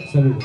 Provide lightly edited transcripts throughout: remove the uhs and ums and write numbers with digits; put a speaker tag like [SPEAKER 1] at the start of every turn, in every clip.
[SPEAKER 1] Salut.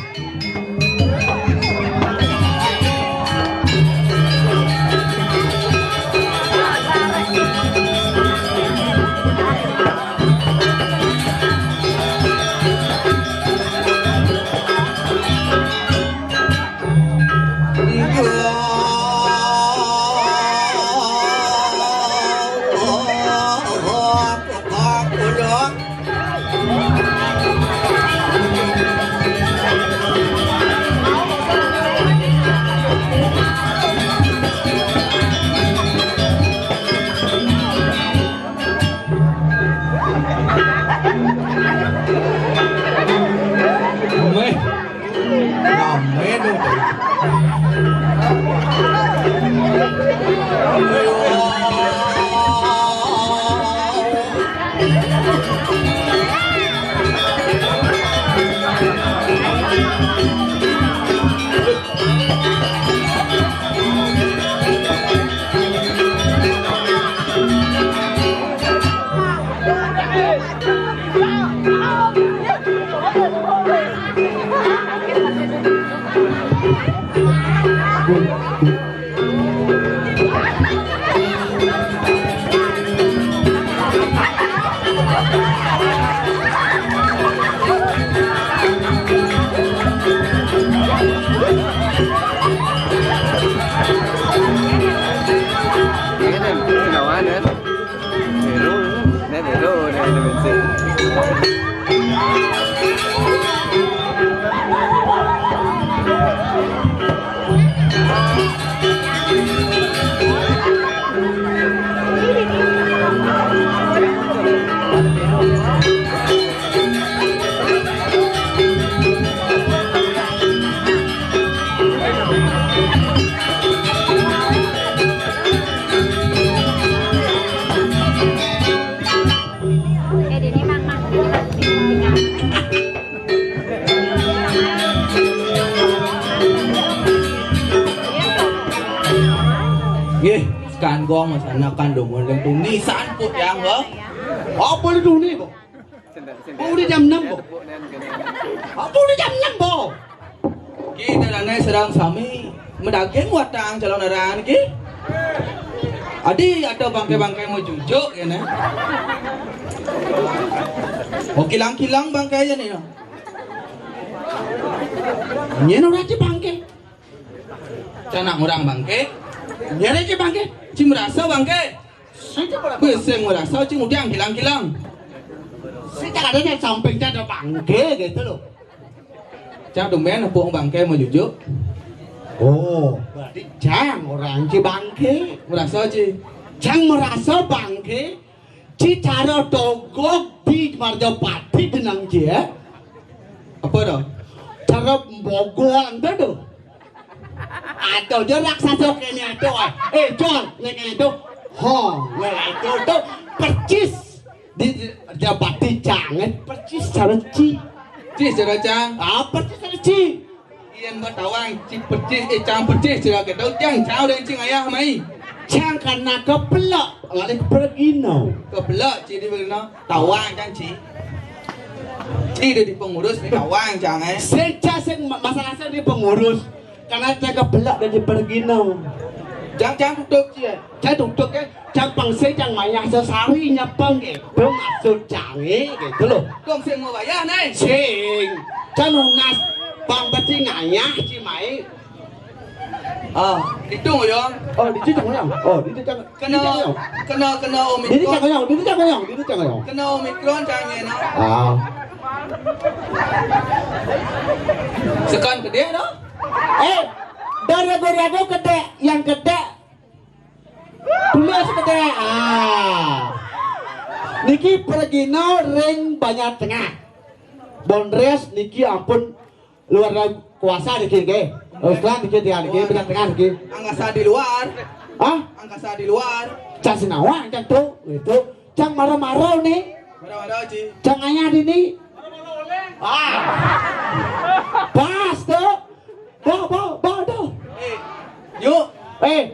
[SPEAKER 1] Kan gong masana kan domon yang tu ni sanput yang bo. Apa itu ni bo? Puri jam 6 bo. Apa ni jam 6 bo? Kita lanai serang sami mendaging watang calon aran ki. Adi ada bangkai-bangkai mau jujuk ya na. Oh kilang-kilang bangkai aja nih no. Nyen orang ci bangkai. Canak orang bangkai. Nyen ci bangkai. Ci merasa bangkai. Bisa merasa ci udang kilang-kilang. Saya ada samping ada bangkai gitu loh. Cang tumben puang bangkai mau jujuk. Oh, berarti Cang orang ci bangkai. Merasa ci. Cang merasa bangkai. Ci cara togok di Marjapati tenang ci ya. Apa dah? Cara bogol anda tuh. Atau dia raksasa kayaknya itu, John, kayaknya itu, itu percis di Japati jangan percis cara ci cara Cang, percis cara ci, yang bertawang ci percis, Cang percis cara kita, Cang jauh dari cing ayah mai, Cang karena kepelak, nggak pergi no, kepelak ci di mana, tawang Cang ci di pengurus di tawang Cang masalah saya di pengurus. Karena saya kebelak dari pergino. Jangan tutup je. Saya tutup ke. Jangan pangsi jangan mayang sesari nyapang ke. Belum masuk jange gitu loh. Kong sing mau bayar nih. Sing. Jangan lunas bang peti ngayah si mai. Itu ngoyong. Di situ ngoyong. Di situ jangan. Kena omikron. Di situ jangan. Kena omikron jangan no. Sekan gede no. Dara-dara gede, yang gede tulis gede. Niki pergino ring banyak tengah. Bondres niki ampun luar kuasa niki ke. Setelah niki dia niki banyak tengah niki. Angkasa di luar. Angkasa di luar. Cang sinawa cang tuh itu. Cang marah-marah nih. Marah-marah Ci. Cang ayah ini. Pas tuh. Bawa tuh. Yuk.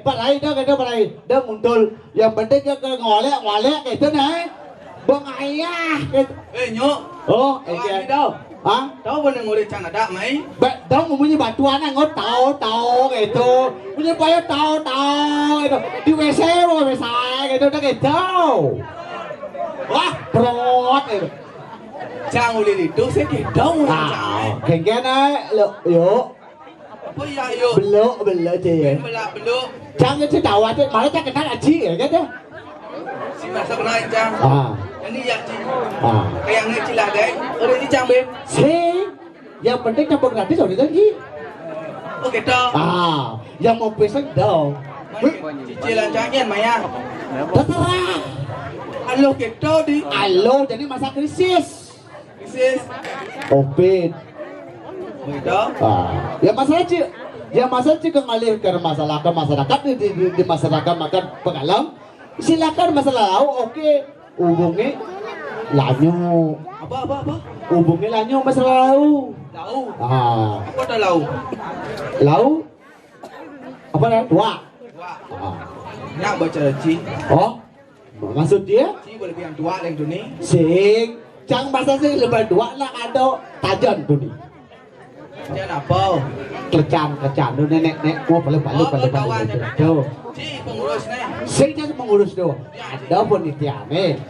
[SPEAKER 1] Parai dah kata parai. Dah muncul. Yang penting dia ngolek gitu nih. Bang ayah. Nyuk. Oh, ini đâu?
[SPEAKER 2] Hah?
[SPEAKER 1] Tahu boleh ngoleh cang ada mai?
[SPEAKER 2] Tahu punya batuan ngot tahu gitu. Punya bayar tahu gitu. Di WC mau bisa gitu udah gitu. Wah, perot gitu.
[SPEAKER 1] Cang ngoleh itu saya kedau ngoleh cang.
[SPEAKER 2] Kengkena lo yuk.
[SPEAKER 1] Apa ya yo?
[SPEAKER 2] Belok je.
[SPEAKER 1] Belok.
[SPEAKER 2] Jangan tu tahu aja, malah tak kenal aji ya gitu.
[SPEAKER 1] Si masa kenal cang. Ini ya cing. Kayak ni cilah deh. Ada ni cang be.
[SPEAKER 2] Yang penting campur gratis udah lagi.
[SPEAKER 1] Oh gitu.
[SPEAKER 2] Yang mau pesen dong.
[SPEAKER 1] Cicilan cangnya Maya.
[SPEAKER 2] Terserah.
[SPEAKER 1] Halo gitu di.
[SPEAKER 2] Halo, jadi masa krisis. Covid.
[SPEAKER 1] Gitu.
[SPEAKER 2] Ya masalah cik. Ya masalah cik mengalihkan masalah ke masyarakat di masyarakat makan pengalam. Silakan masalah lalu oke. Hubungi lanyu.
[SPEAKER 1] Apa?
[SPEAKER 2] Hubungi lanyu masalah lalu.
[SPEAKER 1] Lau.
[SPEAKER 2] Apa
[SPEAKER 1] dah lau?
[SPEAKER 2] Lau? Apa dah? Dua.
[SPEAKER 1] Nak baca ci.
[SPEAKER 2] Oh, maksud dia?
[SPEAKER 1] Ci boleh bilang dua yang tu ni.
[SPEAKER 2] Sing, cang bahasa sing lebar dua nak ada tajan tu ni.
[SPEAKER 1] Tajan apa?
[SPEAKER 2] Kecan tu nenek mau balik.
[SPEAKER 1] Ci pengurus ni.
[SPEAKER 2] Sing jangan mengurus tu. Ada pun itiane.